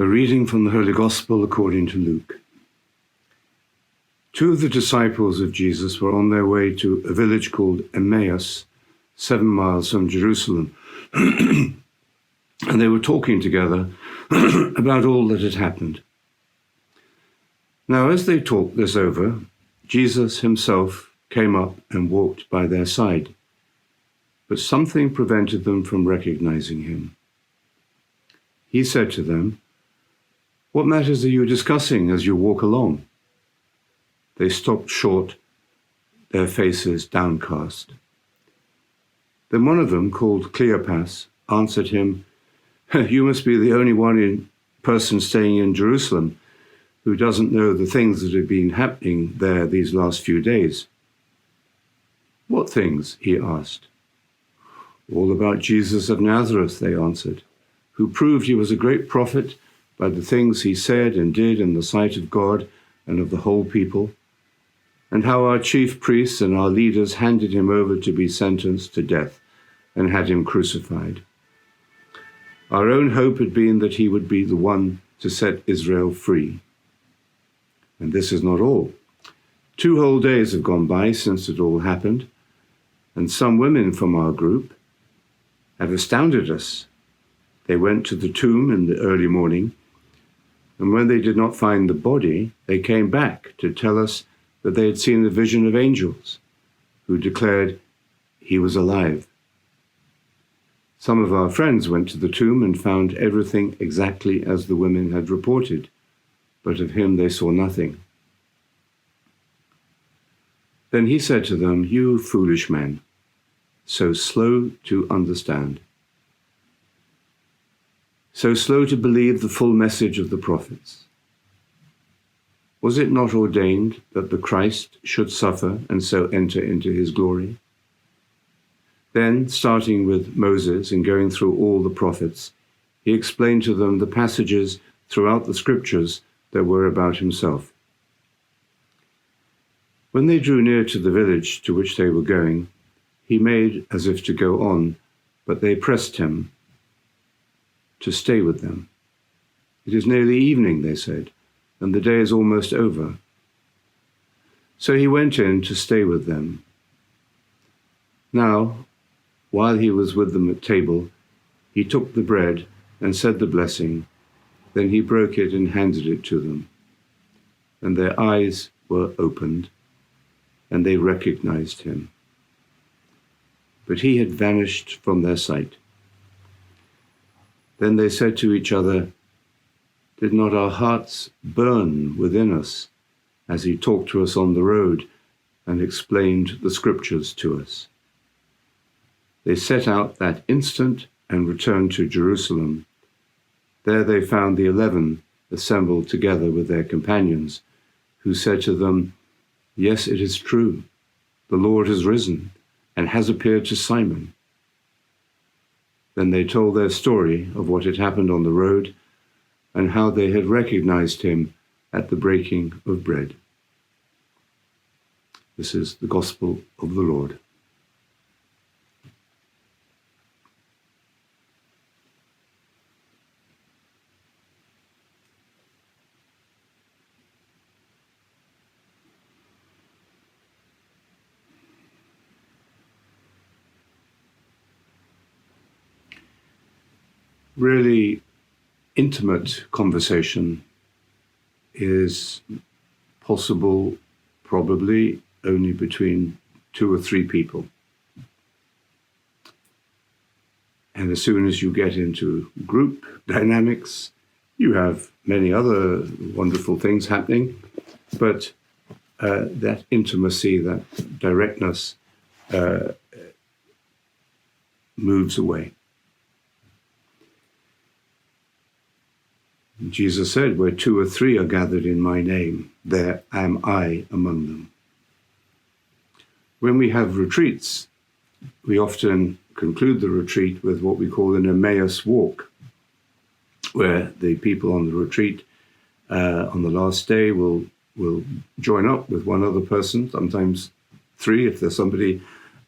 A reading from the Holy Gospel according to Luke. 2 of the disciples of Jesus were on their way to a village called Emmaus, 7 miles from Jerusalem. And they were talking together about all that had happened. Now, as they talked this over, Jesus himself came up and walked by their side, but something prevented them from recognizing him. He said to them, "What matters are you discussing as you walk along?" They stopped short, their faces downcast. Then one of them, called Cleopas, answered him, "You must be the only person staying in Jerusalem who doesn't know the things that have been happening there these last few days." "What things?" he asked. "All about Jesus of Nazareth," they answered, "who proved he was a great prophet by the things he said and did in the sight of God and of the whole people, and how our chief priests and our leaders handed him over to be sentenced to death and had him crucified. Our own hope had been that he would be the one to set Israel free. And this is not all. 2 whole days have gone by since it all happened, and some women from our group have astounded us. They went to the tomb in the early morning, and when they did not find the body, they came back to tell us that they had seen a vision of angels who declared he was alive. Some of our friends went to the tomb and found everything exactly as the women had reported, but of him they saw nothing." Then he said to them, "You foolish men, so slow to understand, so slow to believe the full message of the prophets. Was it not ordained that the Christ should suffer and so enter into his glory?" Then, starting with Moses and going through all the prophets, he explained to them the passages throughout the scriptures that were about himself. When they drew near to the village to which they were going, he made as if to go on, but they pressed him to stay with them. "It is nearly evening," they said, "and the day is almost over." So he went in to stay with them. Now, while he was with them at table, he took the bread and said the blessing. Then he broke it and handed it to them. And their eyes were opened, and they recognized him. But he had vanished from their sight. Then they said to each other, "Did not our hearts burn within us as he talked to us on the road and explained the scriptures to us?" They set out that instant and returned to Jerusalem. There they found the 11 assembled together with their companions, who said to them, "Yes, it is true. The Lord has risen and has appeared to Simon." Then they told their story of what had happened on the road and how they had recognized him at the breaking of bread. This is the gospel of the Lord. Really intimate conversation is possible probably only between 2 or 3 people. And as soon as you get into group dynamics, you have many other wonderful things happening, but that intimacy, that directness moves away. Jesus said, "Where 2 or 3 are gathered in my name, there am I among them." When we have retreats, we often conclude the retreat with what we call an Emmaus walk, where the people on the retreat on the last day will join up with one other person, sometimes 3 if there's somebody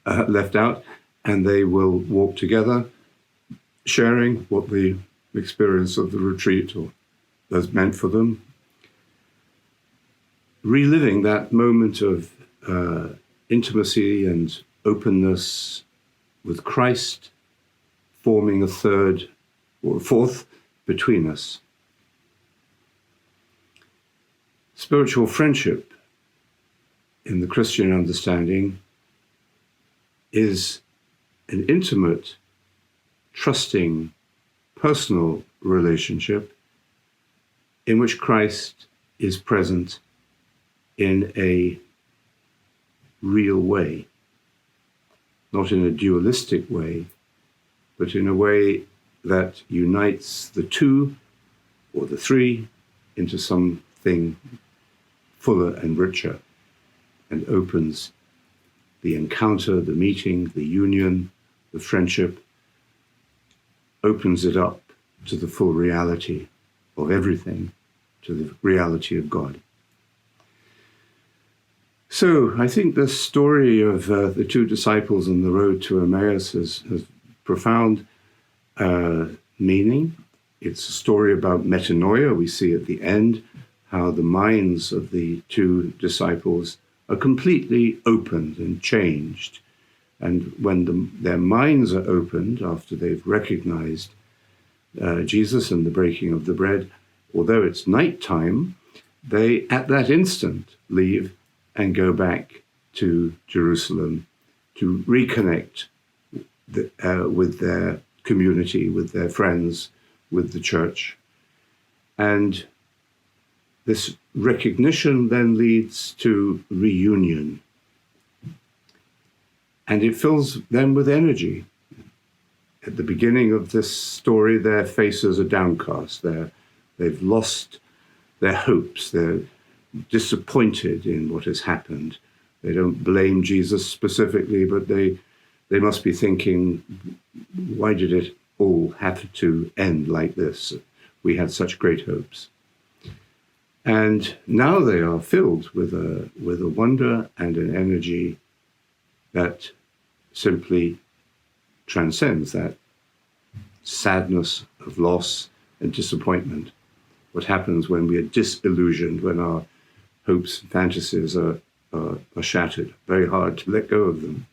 left out, and they will walk together, sharing what the experience of the retreat or was meant for them, reliving that moment of intimacy and openness with Christ, forming a third or a fourth between us. Spiritual friendship, in the Christian understanding, is an intimate, trusting, personal relationship in which Christ is present in a real way, not in a dualistic way, but in a way that unites the two or the three into something fuller and richer, and opens the encounter, the meeting, the union, the friendship, opens it up to the full reality of everything, to the reality of God. So I think the story of the two disciples on the road to Emmaus has profound meaning. It's a story about metanoia. We see at the end how the minds of the two disciples are completely opened and changed. And when their minds are opened after they've recognized Jesus and the breaking of the bread, although it's nighttime, they at that instant leave and go back to Jerusalem to reconnect with their community, with their friends, with the church. And this recognition then leads to reunion. And it fills them with energy. At the beginning of this story, their faces are downcast. They've lost their hopes. They're disappointed in what has happened. They don't blame Jesus specifically, but they must be thinking, why did it all have to end like this? We had such great hopes. And now they are filled with a wonder and an energy that simply transcends that sadness of loss and disappointment. What happens when we are disillusioned, when our hopes and fantasies are shattered? Very hard to let go of them.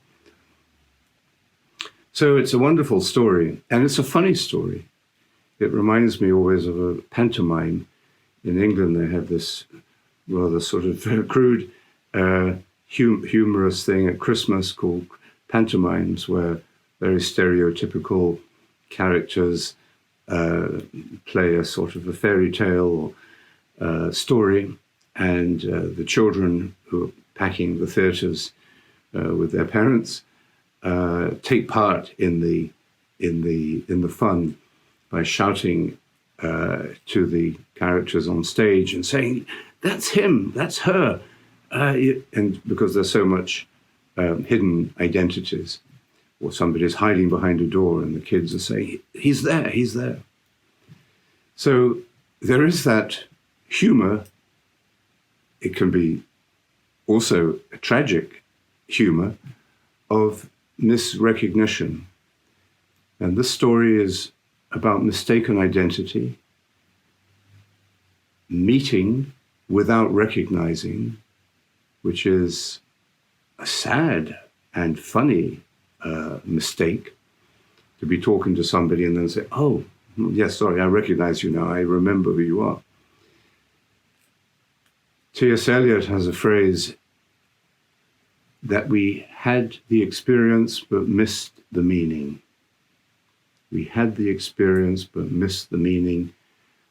So it's a wonderful story, and it's a funny story. It reminds me always of a pantomime. In England, they have this rather sort of crude, humorous thing at Christmas called pantomimes, where very stereotypical characters play a sort of a fairy tale story, and the children who are packing the theatres with their parents take part in the fun by shouting to the characters on stage and saying, "That's him, that's her," and because there's so much hidden identities, or somebody's hiding behind a door and the kids are saying, "He's there, he's there." So there is that humor. It can be also a tragic humor of misrecognition. And this story is about mistaken identity, meeting without recognizing, which is a sad and funny mistake, to be talking to somebody and then say, "Oh, yes, sorry, I recognize you now. I remember who you are." T.S. Eliot has a phrase that we had the experience but missed the meaning. We had the experience but missed the meaning,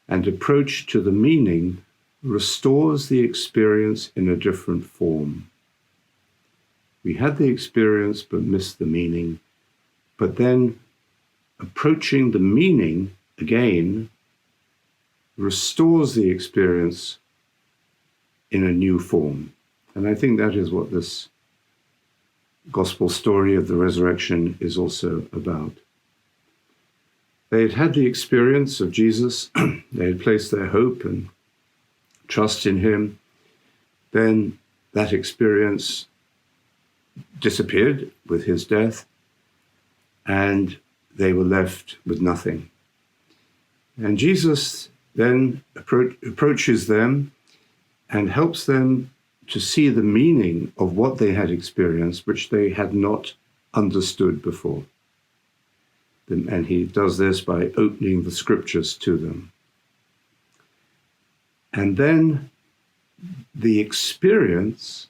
and approach to the meaning restores the experience in a different form. We had the experience but missed the meaning, but then approaching the meaning again restores the experience in a new form. And I think that is what this gospel story of the resurrection is also about. They had had the experience of Jesus. They had placed their hope and trust in him. Then that experience disappeared with his death, and they were left with nothing. And Jesus then approaches them and helps them to see the meaning of what they had experienced, which they had not understood before. And he does this by opening the scriptures to them. And then the experience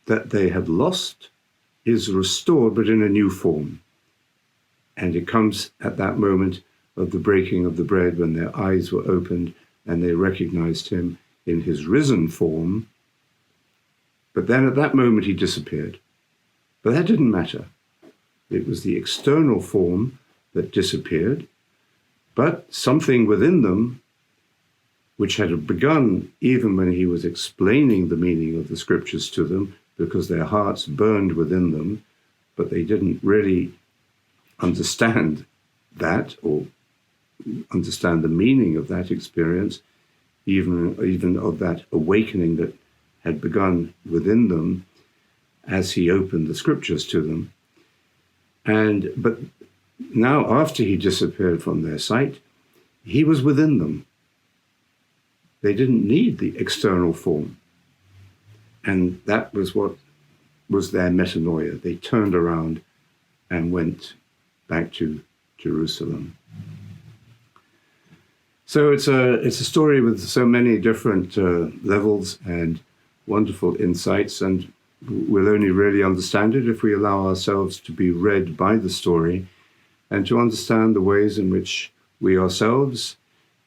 that they have lost is restored, but in a new form. And it comes at that moment of the breaking of the bread, when their eyes were opened and they recognized him in his risen form. But then at that moment he disappeared. But that didn't matter. It was the external form that disappeared, but something within them, which had begun even when he was explaining the meaning of the scriptures to them, because their hearts burned within them, but they didn't really understand that or understand the meaning of that experience, even of that awakening that had begun within them as he opened the scriptures to them. But now, after he disappeared from their sight, he was within them. They didn't need the external form. And that was what was their metanoia. They turned around and went back to Jerusalem. So it's a story with so many different levels and wonderful insights, and we'll only really understand it if we allow ourselves to be read by the story and to understand the ways in which we ourselves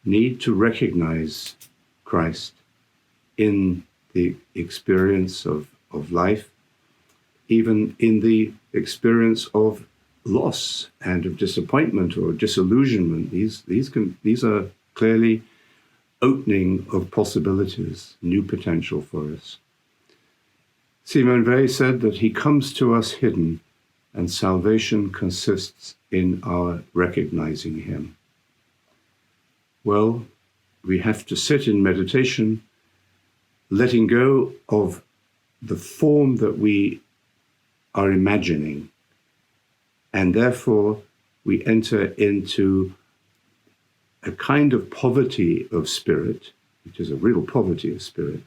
need to recognize Christ in the experience of life, even in the experience of loss and of disappointment or disillusionment. These are clearly opening of possibilities, new potential for us. Simone Weil said that he comes to us hidden, and salvation consists in our recognizing him. Well, we have to sit in meditation, letting go of the form that we are imagining, and therefore we enter into a kind of poverty of spirit, which is a real poverty of spirit,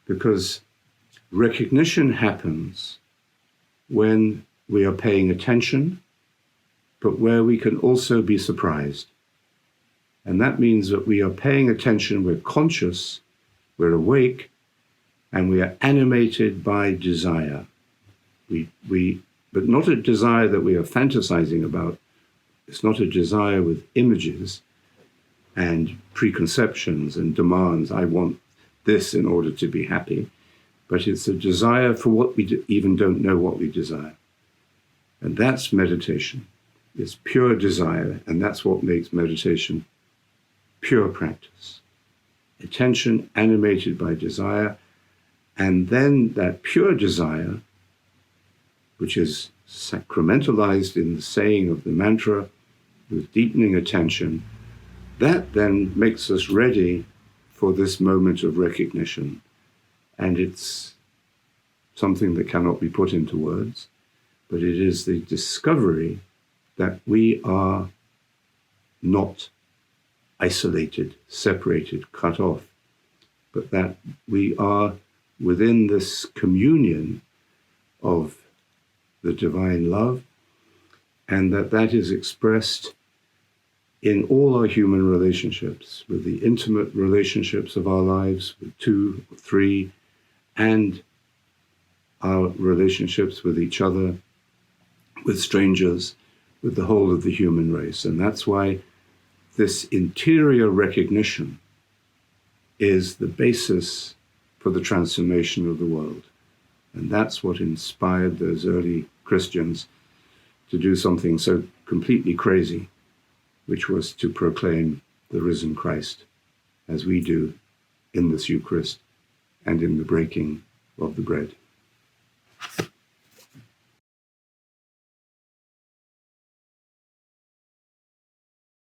because recognition happens when we are paying attention, but where we can also be surprised. And that means that we are paying attention, we're conscious, we're awake, and we are animated by desire. But not a desire that we are fantasizing about. It's not a desire with images and preconceptions and demands. I want this in order to be happy. But it's a desire for what we even don't know what we desire. And that's meditation. It's pure desire, and that's what makes meditation pure practice. Attention animated by desire, and then that pure desire, which is sacramentalized in the saying of the mantra with deepening attention, that then makes us ready for this moment of recognition. And it's something that cannot be put into words, but it is the discovery that we are not isolated, separated, cut off, but that we are within this communion of the divine love, and that is expressed in all our human relationships, with the intimate relationships of our lives, with 2 or 3, and our relationships with each other, with strangers, with the whole of the human race. And that's why this interior recognition is the basis for the transformation of the world. And that's what inspired those early Christians to do something so completely crazy, which was to proclaim the risen Christ, as we do in this Eucharist and in the breaking of the bread.